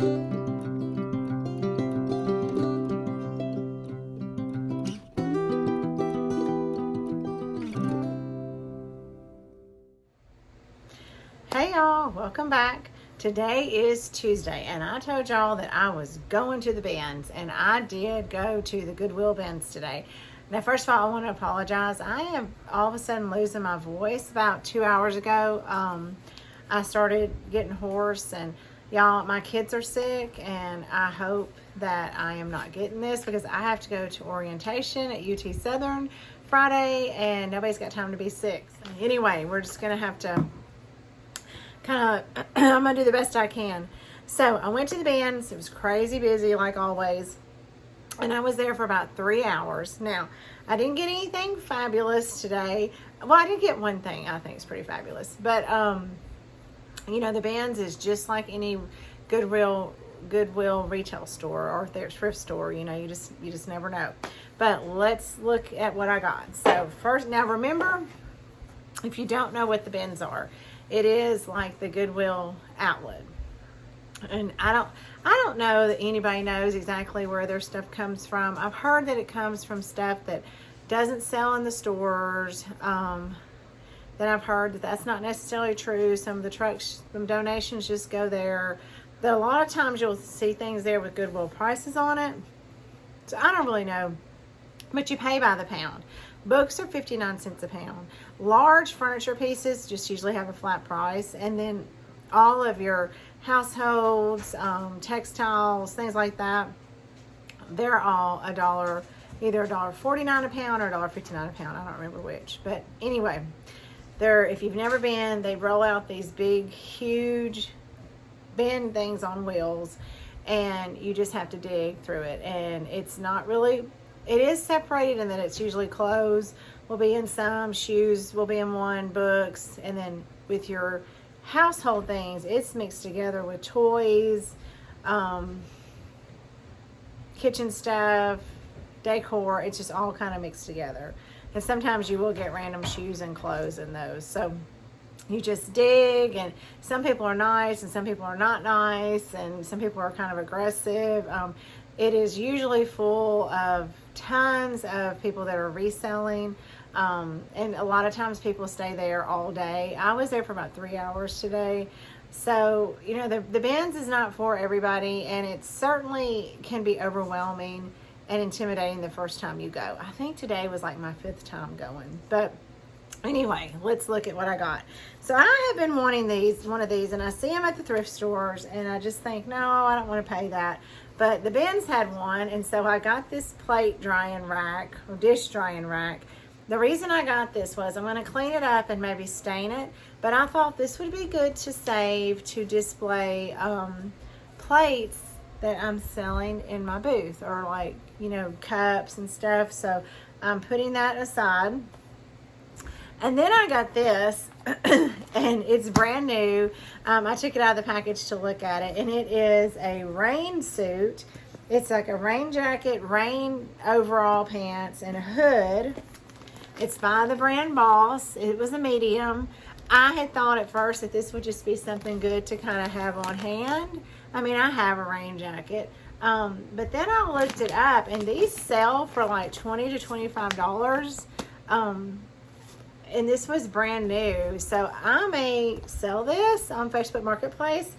Hey y'all, welcome back. Today is Tuesday, and I told y'all that I was going to the bins, and I did go to the Goodwill bins today. Now, first of all, I want to apologize. I am all of a sudden losing my voice. About 2 hours ago, I started getting hoarse, and y'all, my kids are sick, and I hope that I am not getting this because I have to go to orientation at UT Southern Friday, and nobody's got time to be sick. Anyway, we're just going to have to I'm gonna do the best I can. So I went to the bins. It was crazy busy like always, and I was there for about 3 hours. Now, I didn't get anything fabulous today. Well, I did get one thing I think is pretty fabulous, but the bins is just like any Goodwill retail store or thrift store. You just never know. But let's look at what I got. So first, now remember, if you don't know what the bins are, it is like the Goodwill outlet. And I don't know that anybody knows exactly where their stuff comes from. I've heard that it comes from stuff that doesn't sell in the stores. Then I've heard that that's not necessarily true. Some of the trucks, some donations just go there. Though a lot of times you'll see things there with Goodwill prices on it. So I don't really know. But you pay by the pound. Books are 59 cents a pound. Large furniture pieces just usually have a flat price. And then all of your households, textiles, things like that, they're all $1, either $1.49 a pound or $1.59 a pound. I don't remember which. But anyway, if you've never been, they roll out these big, huge bin things on wheels, and you just have to dig through it. And it's not really... It is separated in that it's usually clothes will be in some, shoes will be in one, books, and then with your household things, it's mixed together with toys, kitchen stuff, decor. It's just all kind of mixed together. And sometimes you will get random shoes and clothes in those. So you just dig, and some people are nice and some people are not nice, and some people are kind of aggressive. It is usually full of tons of people that are reselling, and a lot of times people stay there all day. I was there for about 3 hours today. So, the bins is not for everybody, and it certainly can be overwhelming and intimidating the first time you go. I think today was like my 5th time going. But anyway, let's look at what I got. So I have been wanting one of these, and I see them at the thrift stores, and I just think, no, I don't want to pay that. But the bins had one, and so I got this plate drying rack or dish drying rack. The reason I got this was I'm going to clean it up and maybe stain it, but I thought this would be good to save to display plates that I'm selling in my booth, or like, cups and stuff. So I'm putting that aside. And then I got this, and it's brand new. I took it out of the package to look at it, and it is a rain suit. It's like a rain jacket, rain overall pants, and a hood. It's by the brand Boss. It was a medium. I had thought at first that this would just be something good to kind of have on hand. I mean, I have a rain jacket. But then I looked it up, and these sell for like $20 to $25. And this was brand new, so I may sell this on Facebook Marketplace.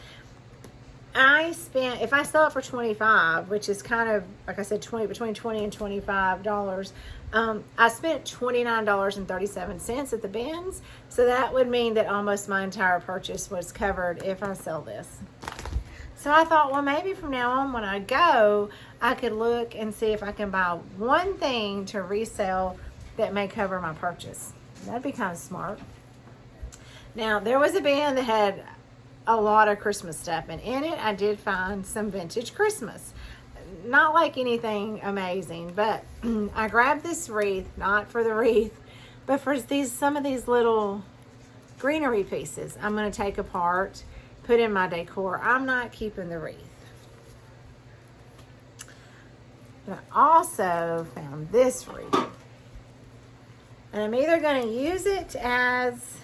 If I sell it for $25, which is kind of, like I said, between $20 and $25, I spent $29.37 at the bins, so that would mean that almost my entire purchase was covered if I sell this. So I thought, well, maybe from now on when I go, I could look and see if I can buy one thing to resell that may cover my purchase. That'd be kind of smart. Now, there was a bin that had a lot of Christmas stuff, and in it I did find some vintage Christmas. Not like anything amazing, but I grabbed this wreath, not for the wreath, but for some of these little greenery pieces I'm going to take apart, put in my decor. I'm not keeping the wreath. But I also found this wreath. And I'm either going to use it as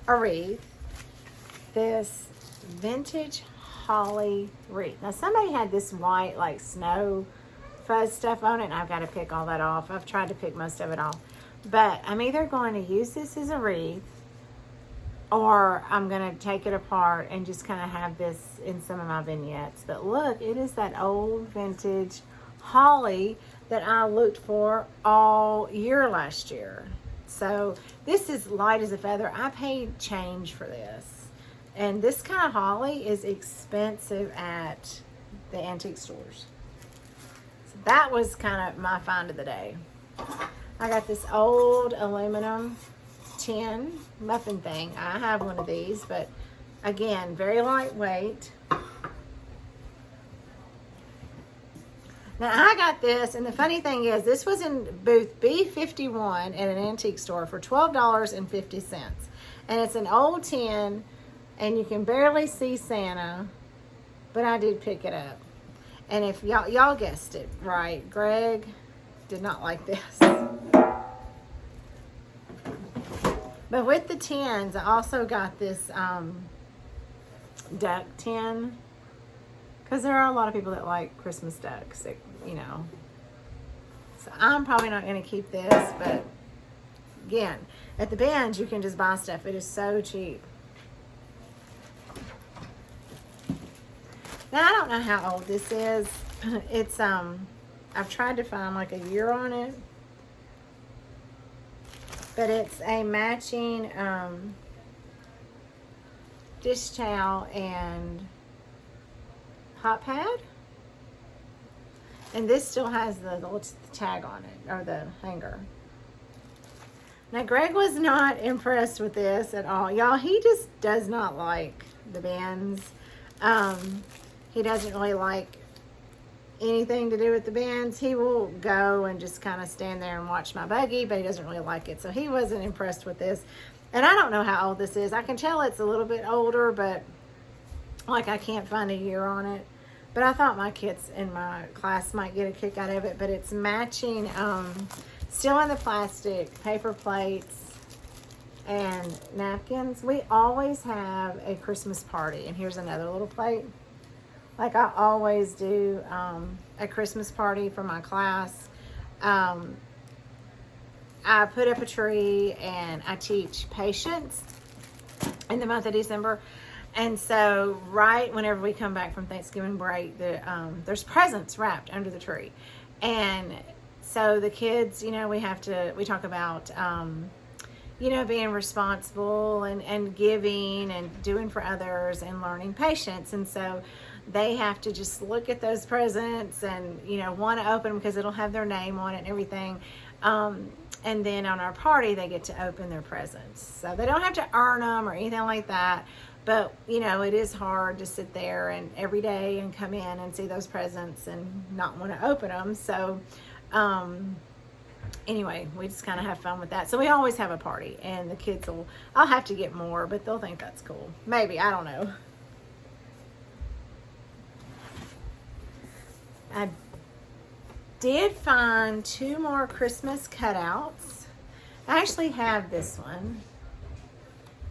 a wreath, this vintage holly wreath. Now somebody had this white like snow fuzz stuff on it, and I've got to pick all that off. I've tried to pick most of it off. But I'm either going to use this as a wreath, or I'm going to take it apart and just kind of have this in some of my vignettes. But look, it is that old vintage holly that I looked for all year last year. So this is light as a feather. I paid change for this. And this kind of holly is expensive at the antique stores. So that was kind of my find of the day. I got this old aluminum tin muffin thing. I have one of these, but again, very lightweight. Now I got this, and the funny thing is, this was in booth B51 at an antique store for $12.50. And it's an old tin, and you can barely see Santa, but I did pick it up. And if y'all guessed it right, Greg did not like this. But with the tins, I also got this duck tin, because there are a lot of people that like Christmas ducks, that, you know. So I'm probably not going to keep this, but again, at the bins you can just buy stuff. It is so cheap. Now I don't know how old this is. It's I've tried to find like a year on it, but it's a matching dish towel and hot pad, and this still has the tag on it, or the hanger. Now Greg was not impressed with this at all, y'all. He just does not like the bins. He doesn't really like anything to do with the bins. He will go and just kind of stand there and watch my buggy, but he doesn't really like it. So he wasn't impressed with this. And I don't know how old this is. I can tell it's a little bit older, but like I can't find a year on it. But I thought my kids in my class might get a kick out of it. But it's matching, still in the plastic, paper plates and napkins. We always have a Christmas party. And here's another little plate. Like I always do a Christmas party for my class. I put up a tree, and I teach patience in the month of December. And so right whenever we come back from Thanksgiving break, there's presents wrapped under the tree. And so the kids, you know, we talk about, you know, being responsible and giving and doing for others and learning patience. And so they have to just look at those presents and, you know, want to open them because it'll have their name on it and everything. And then on our party, they get to open their presents. So they don't have to earn them or anything like that. But, you know, it is hard to sit there and every day and come in and see those presents and not want to open them. So, anyway, we just kind of have fun with that. So we always have a party, and the kids I'll have to get more, but they'll think that's cool. Maybe, I don't know. I did find 2 more Christmas cutouts. I actually have this one,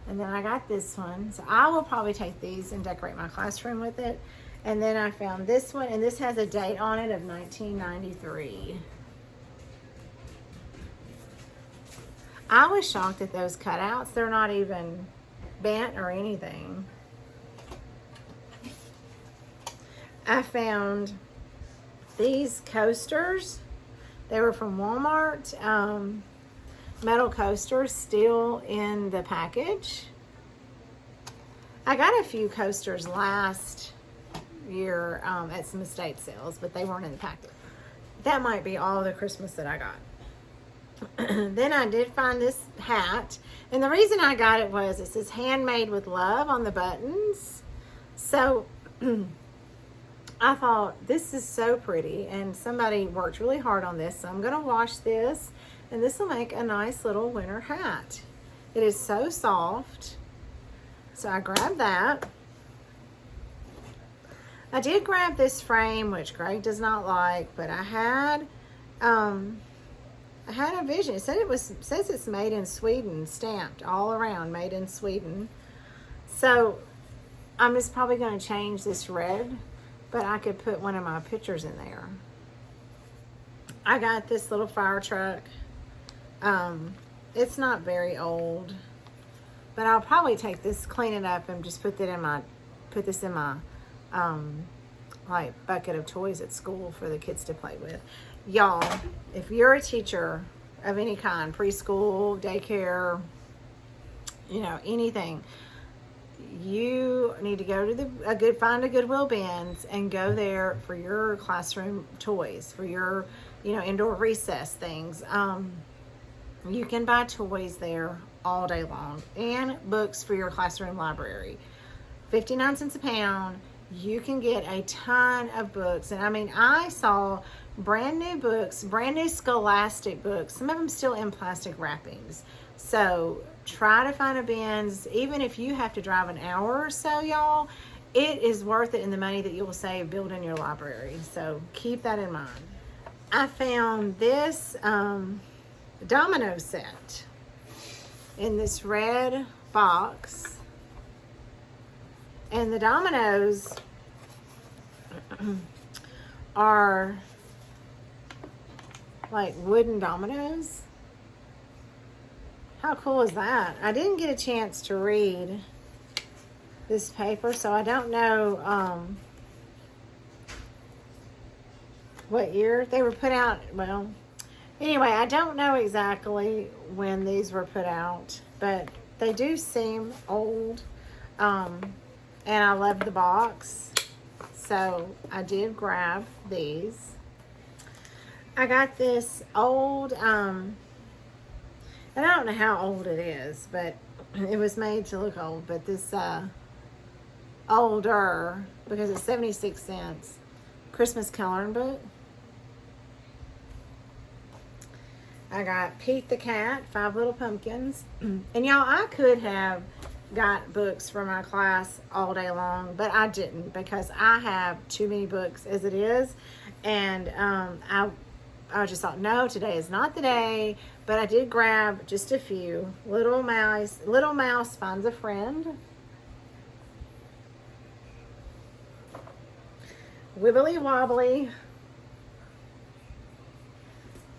and then I got this one. So I will probably take these and decorate my classroom with it. And then I found this one, and this has a date on it of 1993. I was shocked at those cutouts. They're not even bent or anything. I found these coasters. They were from Walmart. Metal coasters, still in the package. I got a few coasters last year at some estate sales, but they weren't in the package. That might be all the Christmas that I got. Then I did find this hat, and the reason I got it was it says handmade with love on the buttons. So I thought, this is so pretty, and somebody worked really hard on this, so I'm going to wash this, and this will make a nice little winter hat. It is so soft. So I grabbed that. I did grab this frame, which Greg does not like, but I had a vision. It says it's made in Sweden, stamped all around, made in Sweden. So I'm just probably going to change this red, but I could put one of my pictures in there. I got this little fire truck. It's not very old, but I'll probably take this, clean it up, and just put this in my like bucket of toys at school for the kids to play with. Y'all, if you're a teacher of any kind, preschool, daycare, you know, anything, you need to go to find a Goodwill bins and go there for your classroom toys, for your, you know, indoor recess things. You can buy toys there all day long, and books for your classroom library. 59 cents a pound. You can get a ton of books. And I mean, I saw brand new books, brand new Scholastic books, some of them still in plastic wrappings. So try to find a bins, even if you have to drive an hour or so, y'all. It is worth it in the money that you will save building your library. So keep that in mind. I found this domino set in this red box. And the dominoes are like wooden dominoes. How cool is that? I didn't get a chance to read this paper, so I don't know what year they were put out. Well, anyway, I don't know exactly when these were put out, but they do seem old. And I love the box, so I did grab these. I got this old, and I don't know how old it is, but it was made to look old, but this older, because it's 76 cents, Christmas coloring book. I got Pete the Cat, 5 Little Pumpkins. And y'all, I could have got books for my class all day long, but I didn't, because I have too many books as it is. And I just thought, no, today is not the day. But I did grab just a few. Little Mouse Finds a Friend, Wibbly Wobbly,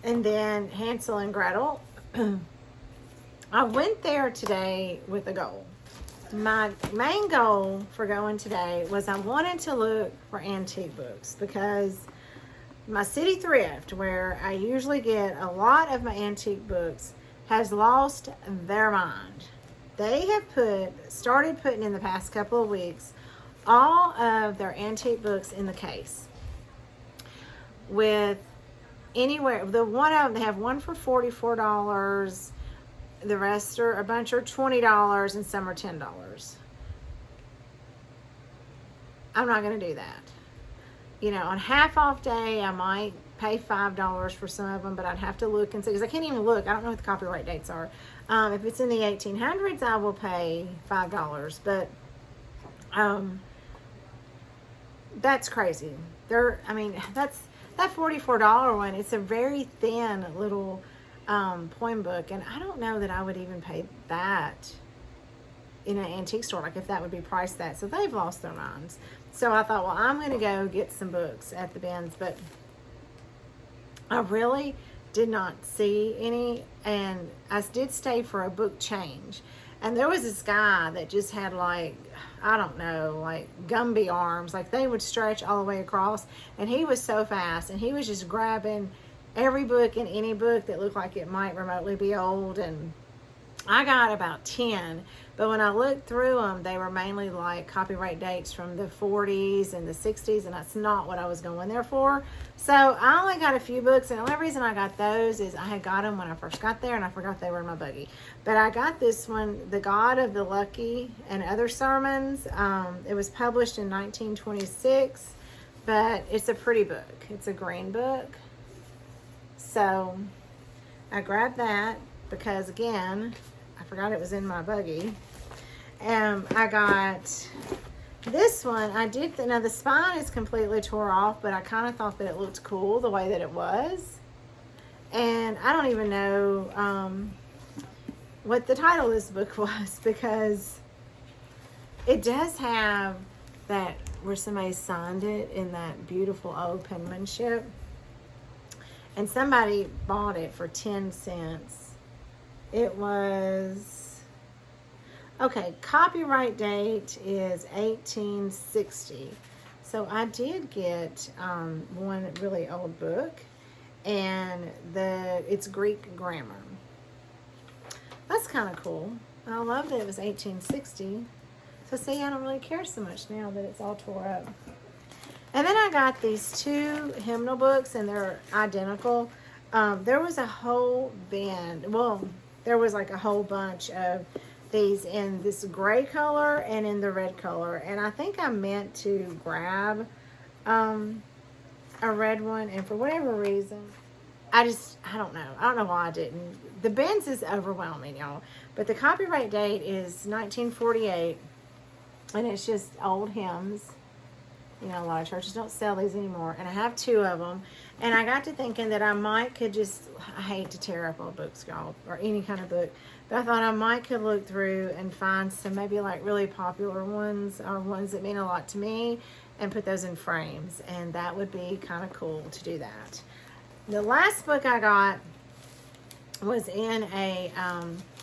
and then Hansel and Gretel. I went there today with a goal. My main goal for going today was I wanted to look for antique books, because my city thrift, where I usually get a lot of my antique books, has lost their mind. They have started putting in the past couple of weeks all of their antique books in the case. With anywhere, the one of them, they have one for $44. The rest are, a bunch are $20, and some are $10. I'm not going to do that. You know, on half off day, I might pay $5 for some of them, but I'd have to look and see, because I can't even look. I don't know what the copyright dates are. If it's in the 1800s, I will pay $5, but that's crazy. I mean, that $44 one, it's a very thin little poem book, and I don't know that I would even pay that in an antique store, like if that would be priced that. So they've lost their minds. So I thought, well, I'm going to go get some books at the bins, but I really did not see any, and I did stay for a book change. And there was this guy that just had, like, I don't know, like Gumby arms, like they would stretch all the way across, and he was so fast, and he was just grabbing every book and any book that looked like it might remotely be old. And I got about 10, but when I looked through them, they were mainly like copyright dates from the 40s and the 60s, and that's not what I was going there for. So I only got a few books, and the only reason I got those is I had got them when I first got there, and I forgot they were in my buggy. But I got this one, The God of the Lucky and Other Sermons. It was published in 1926, but it's a pretty book. It's a green book. So I grabbed that because, again, I forgot it was in my buggy. I got this one. Now the spine is completely tore off, but I kind of thought that it looked cool the way that it was. And I don't even know what the title of this book was, because It does have that where somebody signed it in that beautiful old penmanship. And somebody bought it for 10 cents. It was, okay, copyright date is 1860. So I did get one really old book, and it's Greek grammar. That's kind of cool. I love that it was 1860. So see, I don't really care so much now that it's all tore up. And then I got these two hymnal books, and they're identical. There was a whole bin. Well, there was like a whole bunch of these in this gray color and in the red color. And I think I meant to grab a red one, and for whatever reason, I don't know. I don't know why I didn't. The bins is overwhelming, y'all. But the copyright date is 1948, and it's just old hymns. You know, a lot of churches don't sell these anymore. And I have two of them. And I got to thinking that I hate to tear up old books, y'all, or any kind of book. But I thought I might could look through and find some maybe like really popular ones, or ones that mean a lot to me, and put those in frames. And that would be kind of cool to do that. The last book I got was in a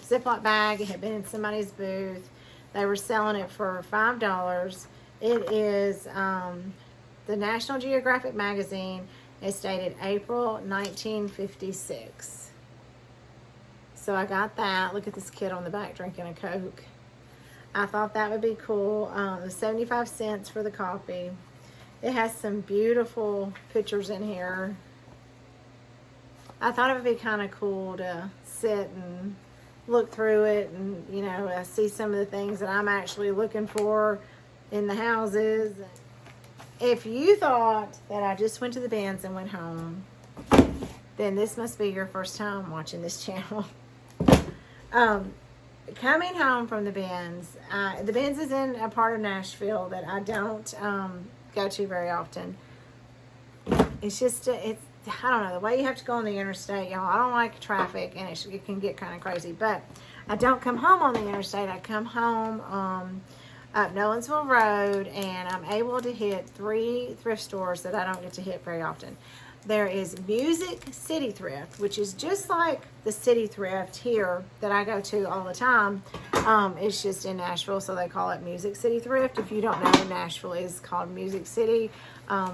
Ziploc bag. It had been in somebody's booth. They were selling it for $5. It is the National Geographic magazine. It's dated April 1956. So I got that. Look at this kid on the back drinking a Coke. I thought that would be cool. It was 75 cents for the copy. It has some beautiful pictures in here. I thought it would be kind of cool to sit and look through it and, you know, see some of the things that I'm actually looking for in the houses. If you thought that I just went to the bins and went home, then this must be your first time watching this channel. Coming home from the bins is in a part of Nashville that I don't go to very often. It's just, I don't know, the way you have to go on the interstate, y'all. I don't like traffic, and it can get kind of crazy. But I don't come home on the interstate. I come home up Nolensville Road, and I'm able to hit 3 thrift stores that I don't get to hit very often. There is Music City Thrift, which is just like the City Thrift here that I go to all the time. It's just in Nashville, so they call it Music City Thrift. If you don't know, Nashville is called Music City.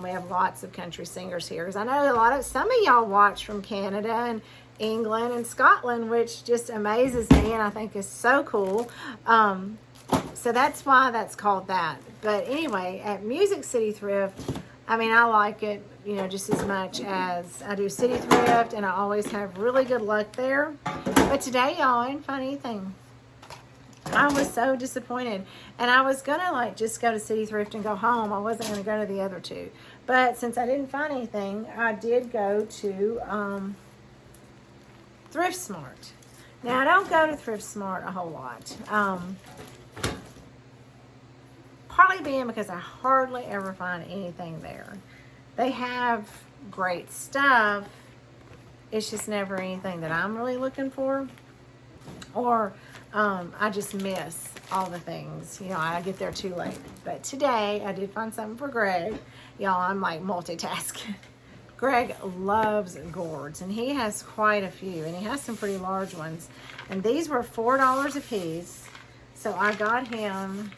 We have lots of country singers here, because I know some of y'all watch from Canada and England and Scotland, which just amazes me, and I think is so cool. So that's why that's called that. But anyway, at Music City Thrift, I mean, I like it, you know, just as much as I do City Thrift, and I always have really good luck there. But today, y'all, I didn't find anything. I was so disappointed. And I was going to, like, just go to City Thrift and go home. I wasn't going to go to the other two. But since I didn't find anything, I did go to Thrift Smart. Now, I don't go to Thrift Smart a whole lot. Partly being because I hardly ever find anything there. They have great stuff. It's just never anything that I'm really looking for. Or I just miss all the things. You know, I get there too late. But today, I did find something for Greg. Y'all, I'm like multitasking. Greg loves gourds, and he has quite a few, and he has some pretty large ones. And these were $4 a piece. So I got him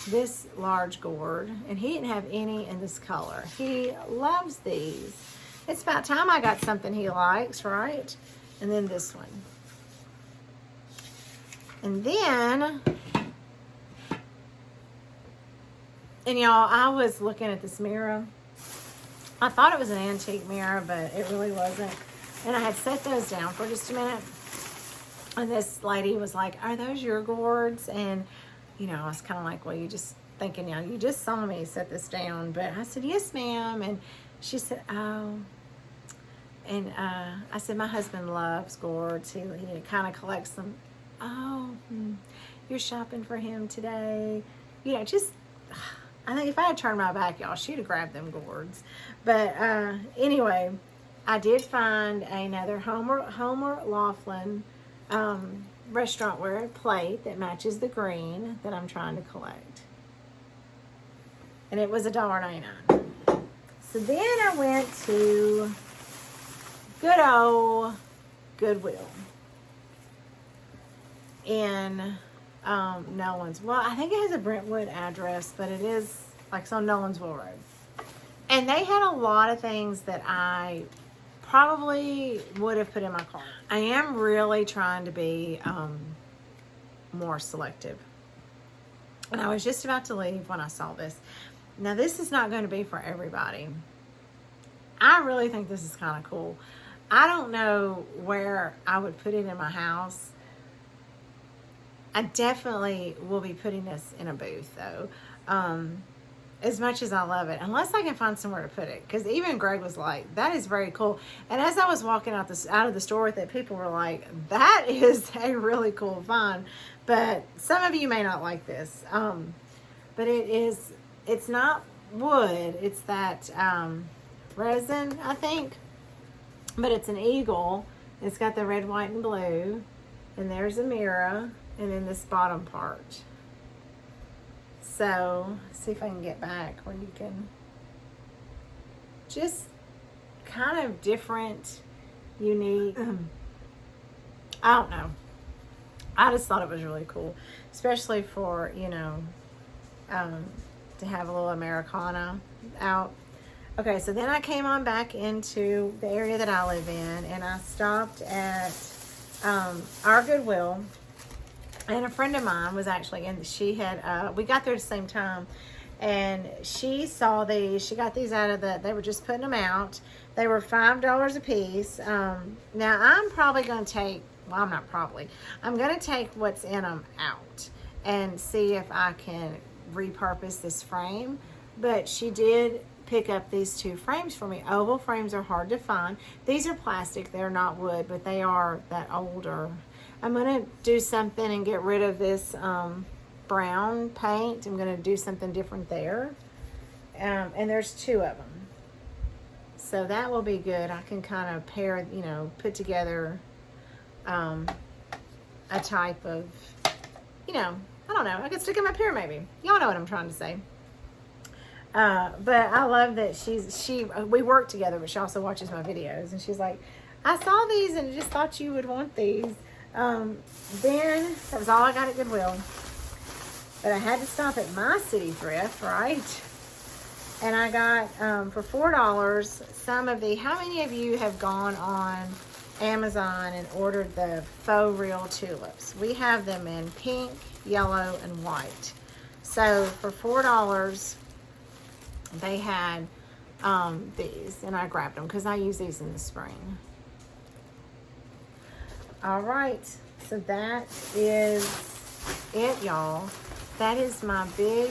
this large gourd, and he didn't have any in this color. He loves these. It's about time I got something he likes, right? And then this one. And then, and y'all, I was looking at this mirror. I thought it was an antique mirror, but it really wasn't. And I had set those down for just a minute. And this lady was like, "Are those your gourds?" And you know, I was kind of like, well, you just thinking, you know, you just saw me set this down. But I said, "Yes, ma'am." And she said, "Oh." And I said, "My husband loves gourds. He kind of collects them." "Oh, you're shopping for him today." You know, just, I think if I had turned my back, y'all, she'd have grabbed them gourds. But anyway, I did find another Homer Laughlin restaurantware plate that matches the green that I'm trying to collect. And it was $1.99. So then I went to good old Goodwill in Nolensville. Well, I think it has a Brentwood address, but it is like it's on Nolensville Road. And they had a lot of things that I probably would have put in my cart. I am really trying to be more selective. And I was just about to leave when I saw this. Now, this is not going to be for everybody. I really think this is kind of cool. I don't know where I would put it in my house. I definitely will be putting this in a booth, though. As much as I love it, unless I can find somewhere to put it, because even Greg was like, that is very cool. And as I was walking out of the store with it, people were like, that is a really cool find. But some of you may not like this, but it's not wood, it's that resin, I think, but it's an eagle. It's got the red, white, and blue, and there's a mirror, and then this bottom part. So, see if I can get back where you can just kind of different, unique. I don't know. I just thought it was really cool, especially for, to have a little Americana out. Okay, so then I came on back into the area that I live in, and I stopped at our Goodwill. And a friend of mine was actually in. She had we got there at the same time, and she saw these. She got these out of they were just putting them out. They were $5 a piece. Now I'm probably going to take. Well, I'm not probably. I'm going to take what's in them out and see if I can repurpose this frame. But she did pick up these two frames for me. Oval frames are hard to find. These are plastic. They're not wood, but they are that older. I'm going to do something and get rid of this brown paint. I'm going to do something different there. And there's two of them. So that will be good. I can kind of pair, put together a type of, I don't know. I could stick them up here maybe. Y'all know what I'm trying to say. But I love that we work together, but she also watches my videos. And she's like, I saw these and just thought you would want these. Then that was all I got at Goodwill, but I had to stop at my city thrift, right? And I got for $4 some of how many of you have gone on Amazon and ordered the faux real tulips? We have them in pink, yellow, and white. So for $4 they had these, and I grabbed them because I use these in the spring. All right, so that is it, y'all. That is my big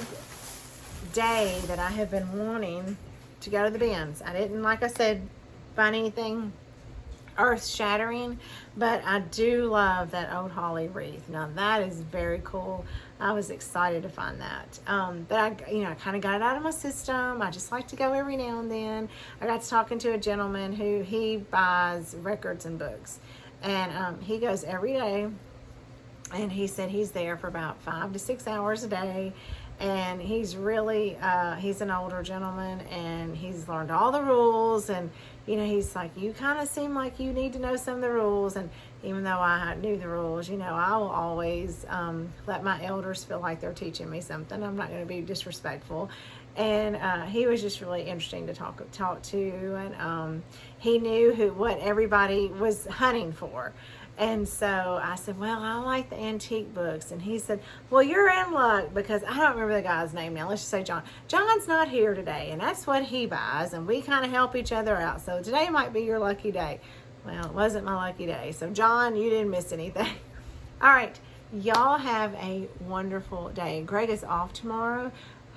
day that I have been wanting to go to the bins. I didn't, like I said, find anything earth-shattering, but I do love that old holly wreath. Now that is very cool. I was excited to find that. But I kind of got it out of my system. I just like to go every now and then. I got to talking to a gentleman who he buys records and books. And he goes every day, and he said he's there for about 5 to 6 hours a day. And he's really, he's an older gentleman, and he's learned all the rules. And, he's like, you kind of seem like you need to know some of the rules. And even though I knew the rules, I will always let my elders feel like they're teaching me something. I'm not going to be disrespectful. And he was just really interesting to talk to, and he knew what everybody was hunting for. And so I said, well, I like the antique books. And he said, well, you're in luck, because I don't remember the guy's name now. Let's just say John. John's not here today, and that's what he buys, and we kind of help each other out. So today might be your lucky day. Well, it wasn't my lucky day. So John, you didn't miss anything. All right, y'all have a wonderful day. Greg is off tomorrow.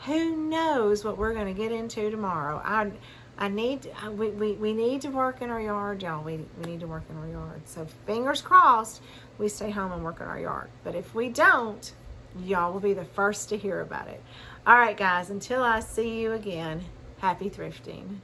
Who knows what we're going to get into tomorrow? We need to work in our yard, y'all. We need to work in our yard. So fingers crossed we stay home and work in our yard. But if we don't, y'all will be the first to hear about it. All right, guys, until I see you again, happy thrifting.